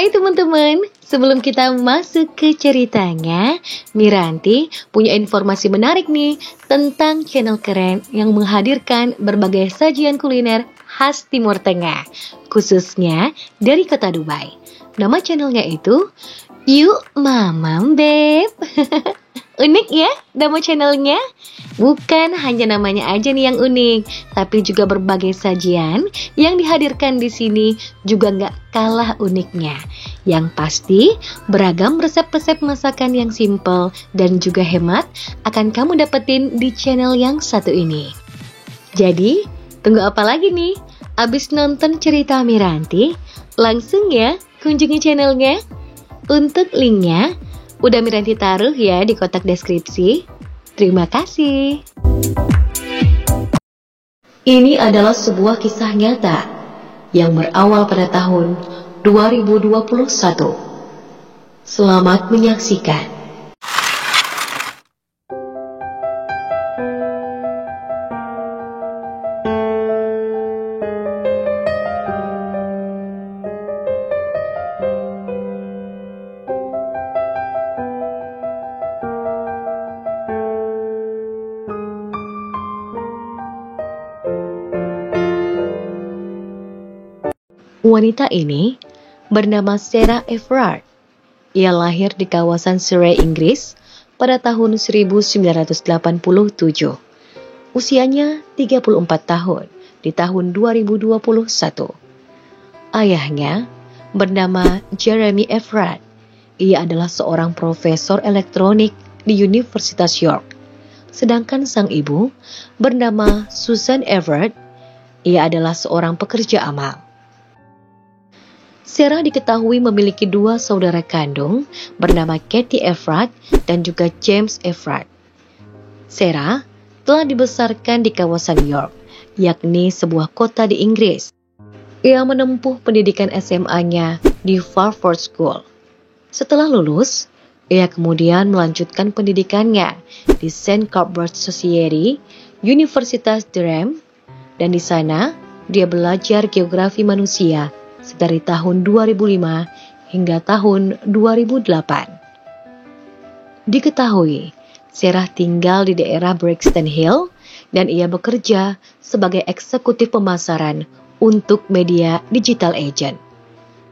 Hai teman-teman, sebelum kita masuk ke ceritanya, Miranti punya informasi menarik nih tentang channel keren yang menghadirkan berbagai sajian kuliner khas Timur Tengah, khususnya dari kota Dubai. Nama channelnya itu Yuk Mamam Beb. Unik ya nama channelnya? Bukan hanya namanya aja nih yang unik, tapi juga berbagai sajian yang dihadirkan di sini juga nggak kalah uniknya. Yang pasti beragam resep-resep masakan yang simple dan juga hemat akan kamu dapetin di channel yang satu ini. Jadi, tunggu apa lagi nih? Abis nonton cerita Miranti, langsung ya kunjungi channelnya. Untuk linknya, udah Miranti taruh ya di kotak deskripsi. Terima kasih. Ini adalah sebuah kisah nyata yang berawal pada tahun 2021. Selamat menyaksikan. Wanita ini bernama Sarah Everard. Ia lahir di kawasan Surrey, Inggris pada tahun 1987. Usianya 34 tahun di tahun 2021. Ayahnya bernama Jeremy Everard. Ia adalah seorang profesor elektronik di Universitas York. Sedangkan sang ibu bernama Susan Everard. Ia adalah seorang pekerja amal. Sarah diketahui memiliki dua saudara kandung bernama Katie Everard dan juga James Everard. Sarah telah dibesarkan di kawasan York, yakni sebuah kota di Inggris. Ia menempuh pendidikan SMA-nya di Farford School. Setelah lulus, ia kemudian melanjutkan pendidikannya di St. Cuthbert's Society, Universitas Durham, dan di sana dia belajar geografi manusia dari tahun 2005 hingga tahun 2008. Diketahui, Sarah tinggal di daerah Brixton Hill dan ia bekerja sebagai eksekutif pemasaran untuk media digital agent.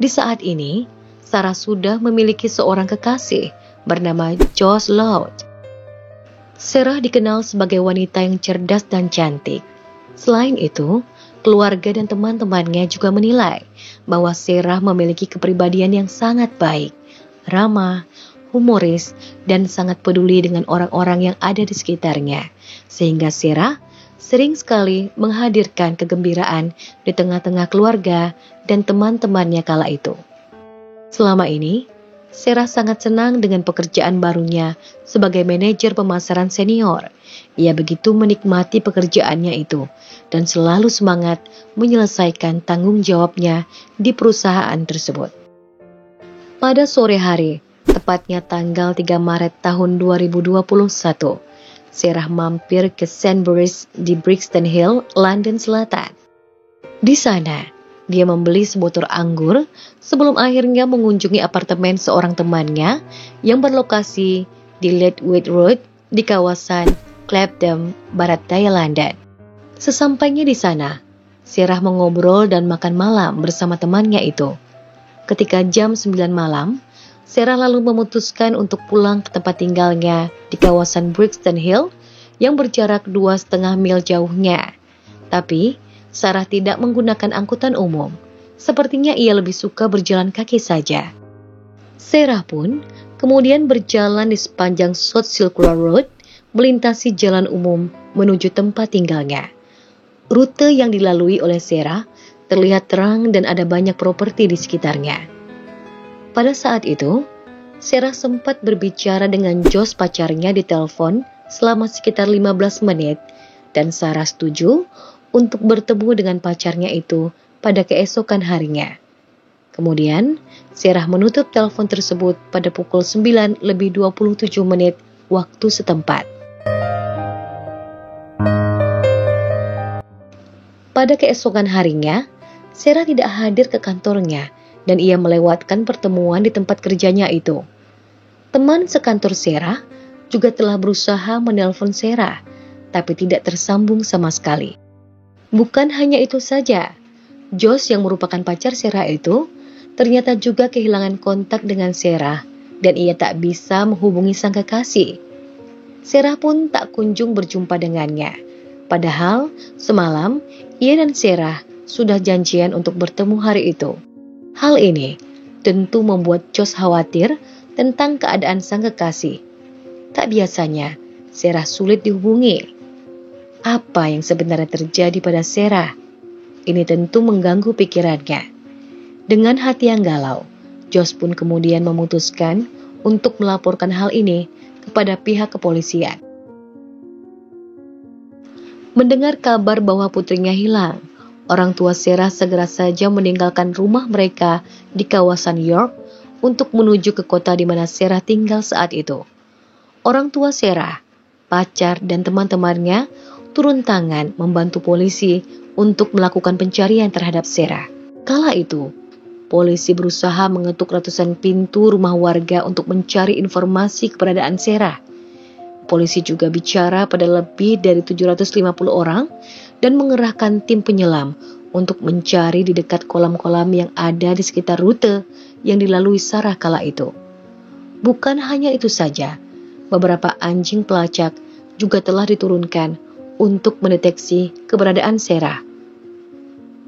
Di saat ini, Sarah sudah memiliki seorang kekasih bernama Josh Loud. Sarah dikenal sebagai wanita yang cerdas dan cantik. Selain itu, keluarga dan teman-temannya juga menilai bahwa Sarah memiliki kepribadian yang sangat baik, ramah, humoris, dan sangat peduli dengan orang-orang yang ada di sekitarnya. Sehingga Sarah sering sekali menghadirkan kegembiraan di tengah-tengah keluarga dan teman-temannya kala itu. Selama ini, Sarah sangat senang dengan pekerjaan barunya sebagai manajer pemasaran senior. Ia begitu menikmati pekerjaannya itu dan selalu semangat menyelesaikan tanggung jawabnya di perusahaan tersebut. Pada sore hari, tepatnya tanggal 3 Maret tahun 2021, Sarah mampir ke Sainsbury's di Brixton Hill, London Selatan. Di sana, dia membeli sebotol anggur sebelum akhirnya mengunjungi apartemen seorang temannya yang berlokasi di Ledwith Road di kawasan Clapham, Barat Daya London. Sesampainya di sana, Sarah mengobrol dan makan malam bersama temannya itu. Ketika jam 9 malam, Sarah lalu memutuskan untuk pulang ke tempat tinggalnya di kawasan Brixton Hill yang berjarak 2,5 mil jauhnya. Tapi, Sarah tidak menggunakan angkutan umum. Sepertinya ia lebih suka berjalan kaki saja. Sarah pun kemudian berjalan di sepanjang South Circular Road, melintasi jalan umum menuju tempat tinggalnya. Rute yang dilalui oleh Sarah terlihat terang dan ada banyak properti di sekitarnya. Pada saat itu, Sarah sempat berbicara dengan Josh pacarnya di telepon selama sekitar 15 menit dan Sarah setuju untuk bertemu dengan pacarnya itu pada keesokan harinya. Kemudian, Sarah menutup telepon tersebut pada pukul 9:27 waktu setempat. Pada keesokan harinya, Sarah tidak hadir ke kantornya dan ia melewatkan pertemuan di tempat kerjanya itu. Teman sekantor Sarah juga telah berusaha menelpon Sarah, tapi tidak tersambung sama sekali. Bukan hanya itu saja, Josh yang merupakan pacar Sarah itu ternyata juga kehilangan kontak dengan Sarah dan ia tak bisa menghubungi sang kekasih. Sarah pun tak kunjung berjumpa dengannya. Padahal semalam ia dan Sarah sudah janjian untuk bertemu hari itu. Hal ini tentu membuat Josh khawatir tentang keadaan sang kekasih. Tak biasanya, Sarah sulit dihubungi. Apa yang sebenarnya terjadi pada Sarah? Ini tentu mengganggu pikirannya. Dengan hati yang galau, Josh pun kemudian memutuskan untuk melaporkan hal ini kepada pihak kepolisian. Mendengar kabar bahwa putrinya hilang, orang tua Sarah segera saja meninggalkan rumah mereka di kawasan York untuk menuju ke kota di mana Sarah tinggal saat itu. Orang tua Sarah, pacar, dan teman-temannya turun tangan membantu polisi untuk melakukan pencarian terhadap Sarah. Kala itu, polisi berusaha mengetuk ratusan pintu rumah warga untuk mencari informasi keberadaan Sarah. Polisi juga bicara pada lebih dari 750 orang dan mengerahkan tim penyelam untuk mencari di dekat kolam-kolam yang ada di sekitar rute yang dilalui Sarah kala itu. Bukan hanya itu saja, beberapa anjing pelacak juga telah diturunkan untuk mendeteksi keberadaan Sarah.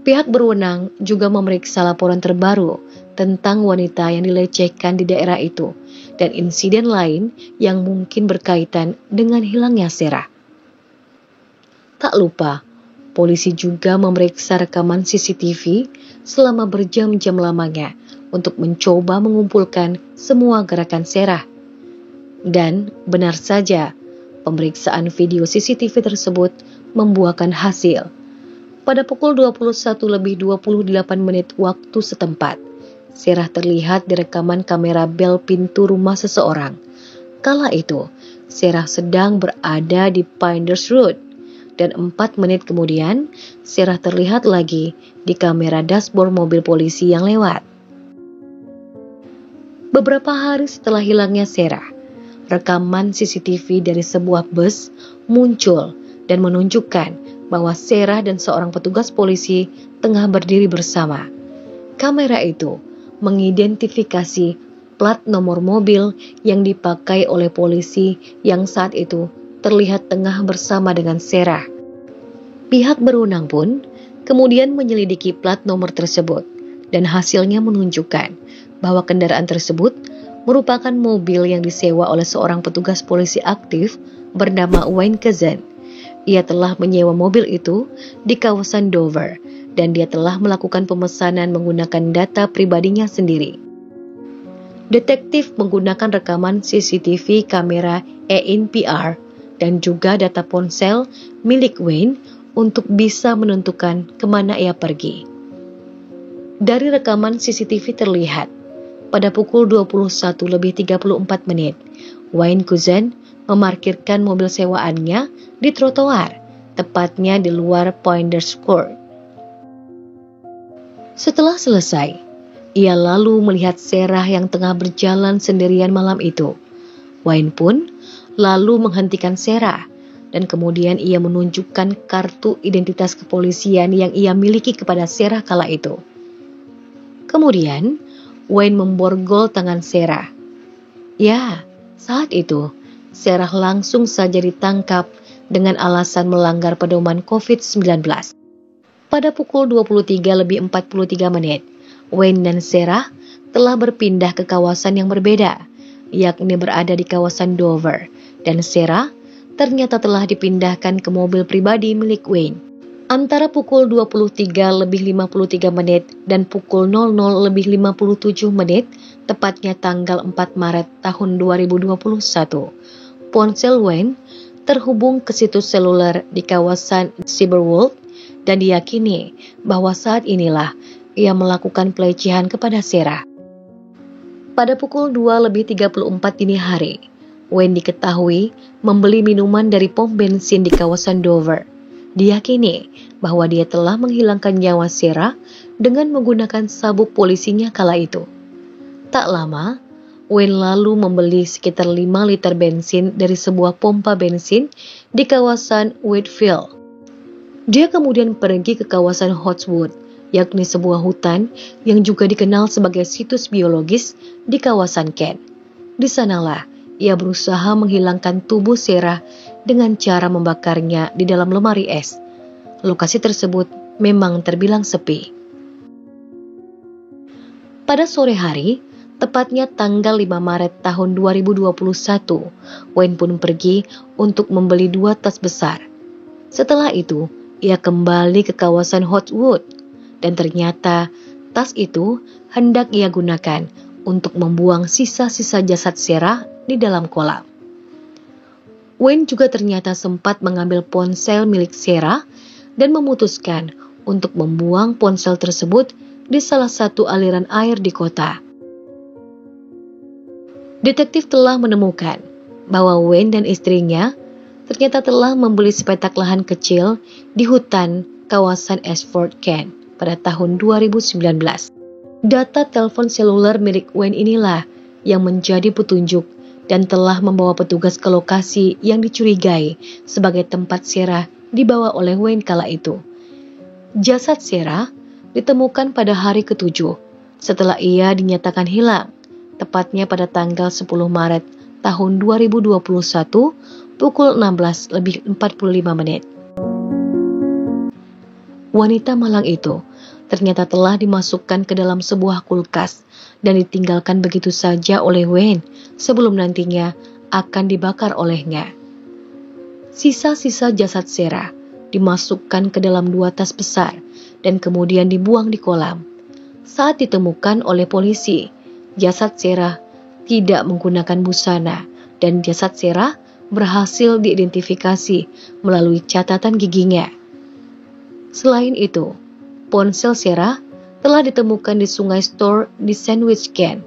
Pihak berwenang juga memeriksa laporan terbaru tentang wanita yang dilecehkan di daerah itu dan insiden lain yang mungkin berkaitan dengan hilangnya Sarah. Tak lupa, polisi juga memeriksa rekaman CCTV selama berjam-jam lamanya untuk mencoba mengumpulkan semua gerakan Sarah. Dan benar saja, pemeriksaan video CCTV tersebut membuahkan hasil. Pada pukul 21:28 waktu setempat, Sarah terlihat di rekaman kamera bel pintu rumah seseorang. Kala itu, Sarah sedang berada di Pinders Road. Dan 4 menit kemudian, Sarah terlihat lagi di kamera dashboard mobil polisi yang lewat. Beberapa hari setelah hilangnya Sarah, rekaman CCTV dari sebuah bus muncul dan menunjukkan bahwa Sarah dan seorang petugas polisi tengah berdiri bersama. Kamera itu mengidentifikasi plat nomor mobil yang dipakai oleh polisi yang saat itu terlihat tengah bersama dengan Sarah. Pihak berwenang pun kemudian menyelidiki plat nomor tersebut dan hasilnya menunjukkan bahwa kendaraan tersebut merupakan mobil yang disewa oleh seorang petugas polisi aktif bernama Wayne Cousin. Ia telah menyewa mobil itu di kawasan Dover dan dia telah melakukan pemesanan menggunakan data pribadinya sendiri. Detektif menggunakan rekaman CCTV kamera ENPR dan juga data ponsel milik Wayne untuk bisa menentukan kemana ia pergi. Dari rekaman CCTV terlihat, pada pukul 21:34, Wayne Cousin memarkirkan mobil sewaannya di trotoar, tepatnya di luar Poinders Court. Setelah selesai, ia lalu melihat Sarah yang tengah berjalan sendirian malam itu. Wayne pun lalu menghentikan Sarah dan kemudian ia menunjukkan kartu identitas kepolisian yang ia miliki kepada Sarah kala itu. Kemudian, Wayne memborgol tangan Sarah. Ya, saat itu, Sarah langsung saja ditangkap dengan alasan melanggar pedoman COVID-19. Pada pukul 23:43, Wayne dan Sarah telah berpindah ke kawasan yang berbeda, yakni berada di kawasan Dover, dan Sarah ternyata telah dipindahkan ke mobil pribadi milik Wayne. Antara pukul 23:53 dan pukul 00:57, tepatnya tanggal 4 Maret tahun 2021, ponsel Wayne terhubung ke situs seluler di kawasan Cyberworld dan diyakini bahwa saat inilah ia melakukan pelecehan kepada Sarah. Pada pukul 2:34 dini hari, Wayne diketahui membeli minuman dari pom bensin di kawasan Dover. Diyakini bahwa dia telah menghilangkan nyawa Sarah dengan menggunakan sabuk polisinya kala itu. Tak lama, Wayne lalu membeli sekitar 5 liter bensin dari sebuah pompa bensin di kawasan Whitefield. Dia kemudian pergi ke kawasan Hotswood, yakni sebuah hutan yang juga dikenal sebagai situs biologis di kawasan Kent. Di sanalah ia berusaha menghilangkan tubuh Sarah dengan cara membakarnya di dalam lemari es. Lokasi tersebut memang terbilang sepi. Pada sore hari, tepatnya tanggal 5 Maret tahun 2021, Wayne pun pergi untuk membeli 2 tas besar. Setelah itu, ia kembali ke kawasan Hotwood dan ternyata tas itu hendak ia gunakan untuk membuang sisa-sisa jasad Sarah di dalam kolam. Wayne juga ternyata sempat mengambil ponsel milik Sarah dan memutuskan untuk membuang ponsel tersebut di salah satu aliran air di kota. Detektif telah menemukan bahwa Wayne dan istrinya ternyata telah membeli sepetak lahan kecil di hutan kawasan Ashford, Kent pada tahun 2019. Data telepon seluler milik Wayne inilah yang menjadi petunjuk dan telah membawa petugas ke lokasi yang dicurigai sebagai tempat Sarah dibawa oleh Wayne kala itu. Jasad Sarah ditemukan pada hari ke-7 setelah ia dinyatakan hilang, tepatnya pada tanggal 10 Maret tahun 2021 pukul 16:45. Wanita malang itu ternyata telah dimasukkan ke dalam sebuah kulkas dan ditinggalkan begitu saja oleh Wayne sebelum nantinya akan dibakar olehnya. Sisa-sisa jasad Sarah dimasukkan ke dalam 2 tas besar dan kemudian dibuang di kolam. Saat ditemukan oleh polisi, jasad Sarah tidak menggunakan busana dan jasad Sarah berhasil diidentifikasi melalui catatan giginya. Selain itu, ponsel Sarah telah ditemukan di sungai Stour di Sandwich, Kent.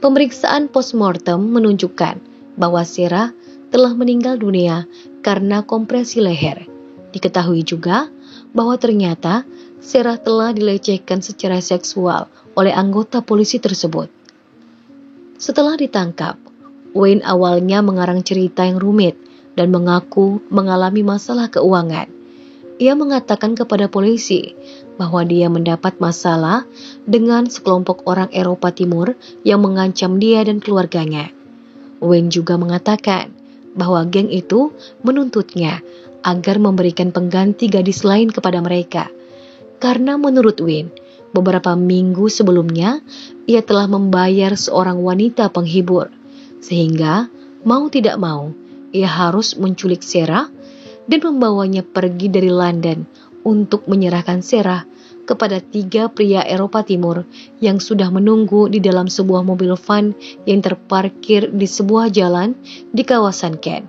Pemeriksaan postmortem menunjukkan bahwa Sarah telah meninggal dunia karena kompresi leher. Diketahui juga bahwa ternyata Sarah telah dilecehkan secara seksual oleh anggota polisi tersebut. Setelah ditangkap, Wayne awalnya mengarang cerita yang rumit dan mengaku mengalami masalah keuangan. Ia mengatakan kepada polisi bahwa dia mendapat masalah dengan sekelompok orang Eropa Timur yang mengancam dia dan keluarganya. Wayne juga mengatakan bahwa geng itu menuntutnya agar memberikan pengganti gadis lain kepada mereka. Karena menurut Wayne, beberapa minggu sebelumnya ia telah membayar seorang wanita penghibur, sehingga mau tidak mau ia harus menculik Sarah dan membawanya pergi dari London untuk menyerahkan Sarah kepada 3 pria Eropa Timur yang sudah menunggu di dalam sebuah mobil van yang terparkir di sebuah jalan di kawasan Kent.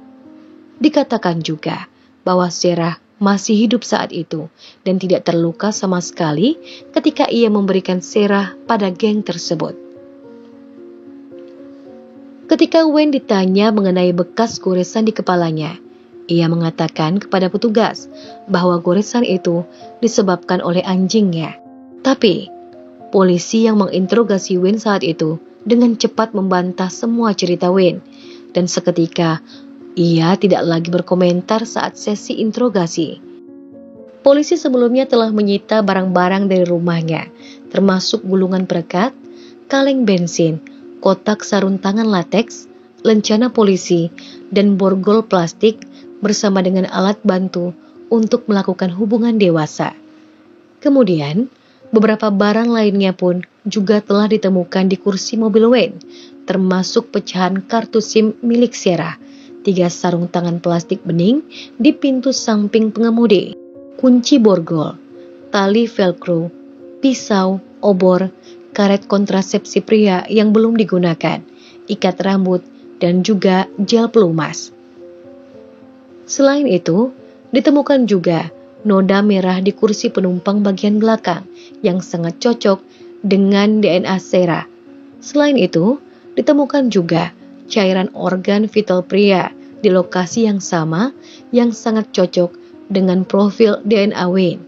Dikatakan juga bahwa Sarah masih hidup saat itu dan tidak terluka sama sekali ketika ia memberikan Sarah pada geng tersebut. Ketika Wayne ditanya mengenai bekas goresan di kepalanya, ia mengatakan kepada petugas bahwa goresan itu disebabkan oleh anjingnya. Tapi, polisi yang menginterogasi Wayne saat itu dengan cepat membantah semua cerita Wayne, dan seketika ia tidak lagi berkomentar saat sesi interogasi. Polisi sebelumnya telah menyita barang-barang dari rumahnya, termasuk gulungan perekat, kaleng bensin, kotak sarung tangan lateks, lencana polisi, dan borgol plastik bersama dengan alat bantu untuk melakukan hubungan dewasa. Kemudian, beberapa barang lainnya pun juga telah ditemukan di kursi mobil Wayne, termasuk pecahan kartu SIM milik Sarah, 3 sarung tangan plastik bening di pintu samping pengemudi, kunci borgol, tali velcro, pisau, obor, karet kontrasepsi pria yang belum digunakan, ikat rambut, dan juga gel pelumas. Selain itu, ditemukan juga noda merah di kursi penumpang bagian belakang yang sangat cocok dengan DNA Sarah. Selain itu, ditemukan juga cairan organ vital pria di lokasi yang sama yang sangat cocok dengan profil DNA Wayne.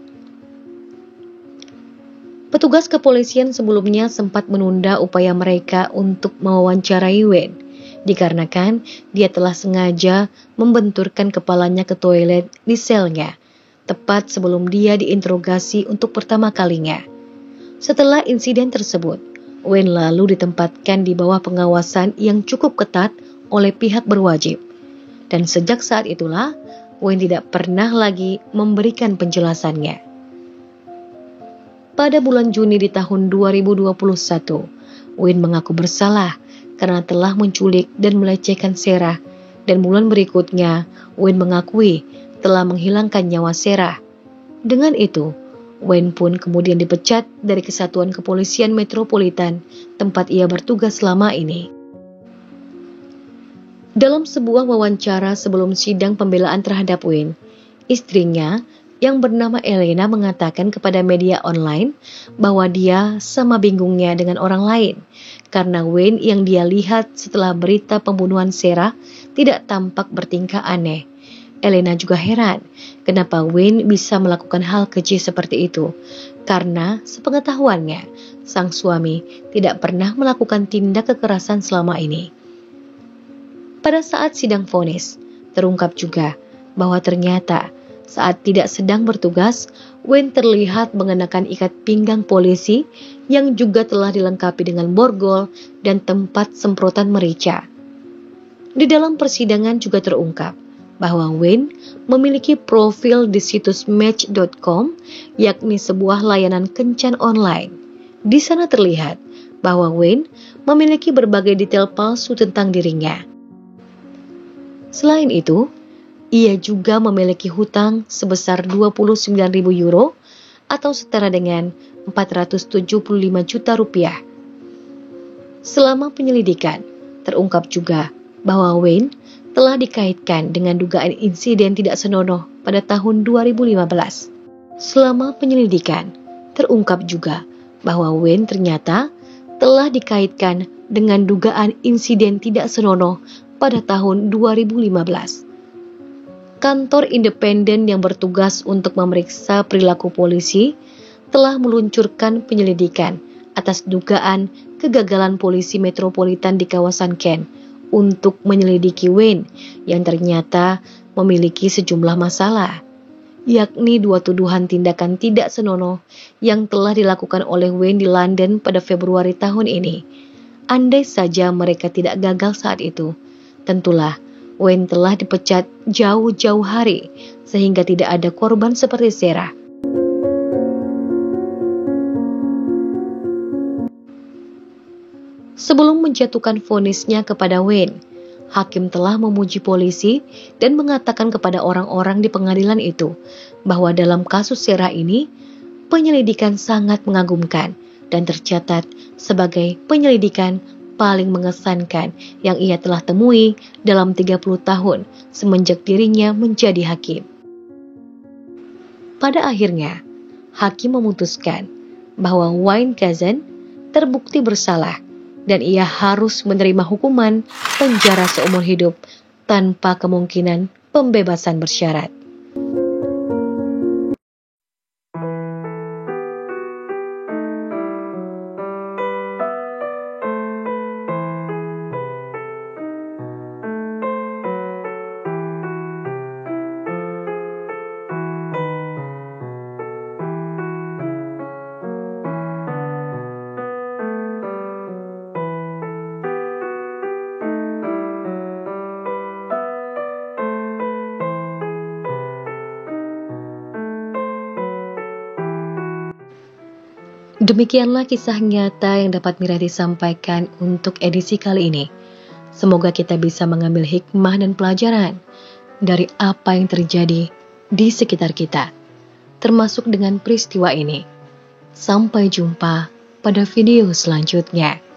Petugas kepolisian sebelumnya sempat menunda upaya mereka untuk mewawancarai Wayne, dikarenakan dia telah sengaja membenturkan kepalanya ke toilet di selnya, tepat sebelum dia diinterogasi untuk pertama kalinya. Setelah insiden tersebut, Wayne lalu ditempatkan di bawah pengawasan yang cukup ketat oleh pihak berwajib. Dan sejak saat itulah, Wayne tidak pernah lagi memberikan penjelasannya. Pada bulan Juni di tahun 2021, Wayne mengaku bersalah karena telah menculik dan melecehkan Sarah, dan bulan berikutnya Wayne mengakui telah menghilangkan nyawa Sarah. Dengan itu, Wayne pun kemudian dipecat dari Kesatuan Kepolisian Metropolitan tempat ia bertugas selama ini. Dalam sebuah wawancara sebelum sidang pembelaan terhadap Wayne, istrinya yang bernama Elena mengatakan kepada media online bahwa dia sama bingungnya dengan orang lain karena Wayne yang dia lihat setelah berita pembunuhan Sarah tidak tampak bertingkah aneh. Elena juga heran kenapa Wayne bisa melakukan hal keji seperti itu karena sepengetahuannya sang suami tidak pernah melakukan tindak kekerasan selama ini. Pada saat sidang vonis, terungkap juga bahwa ternyata saat tidak sedang bertugas, Wayne terlihat mengenakan ikat pinggang polisi yang juga telah dilengkapi dengan borgol dan tempat semprotan merica. Di dalam persidangan juga terungkap bahwa Wayne memiliki profil di situs Match.com, yakni sebuah layanan kencan online. Di sana terlihat bahwa Wayne memiliki berbagai detail palsu tentang dirinya. Selain itu, ia juga memiliki hutang sebesar 29.000 euro atau setara dengan 475 juta rupiah. Selama penyelidikan, terungkap juga bahwa Wayne telah dikaitkan dengan dugaan insiden tidak senonoh pada tahun 2015. Selama penyelidikan, terungkap juga bahwa Wayne ternyata telah dikaitkan dengan dugaan insiden tidak senonoh pada tahun 2015. Kantor independen yang bertugas untuk memeriksa perilaku polisi telah meluncurkan penyelidikan atas dugaan kegagalan polisi metropolitan di kawasan Kent untuk menyelidiki Wayne yang ternyata memiliki sejumlah masalah, yakni 2 tuduhan tindakan tidak senonoh yang telah dilakukan oleh Wayne di London pada Februari tahun ini. Andai saja mereka tidak gagal saat itu, tentulah Wayne telah dipecat jauh-jauh hari sehingga tidak ada korban seperti Sarah. Sebelum menjatuhkan vonisnya kepada Wayne, hakim telah memuji polisi dan mengatakan kepada orang-orang di pengadilan itu bahwa dalam kasus Sarah ini, penyelidikan sangat mengagumkan dan tercatat sebagai penyelidikan paling mengesankan yang ia telah temui dalam 30 tahun semenjak dirinya menjadi hakim. Pada akhirnya, hakim memutuskan bahwa Wayne Kazan terbukti bersalah dan ia harus menerima hukuman penjara seumur hidup tanpa kemungkinan pembebasan bersyarat. Demikianlah kisah nyata yang dapat Mirati sampaikan untuk edisi kali ini. Semoga kita bisa mengambil hikmah dan pelajaran dari apa yang terjadi di sekitar kita, termasuk dengan peristiwa ini. Sampai jumpa pada video selanjutnya.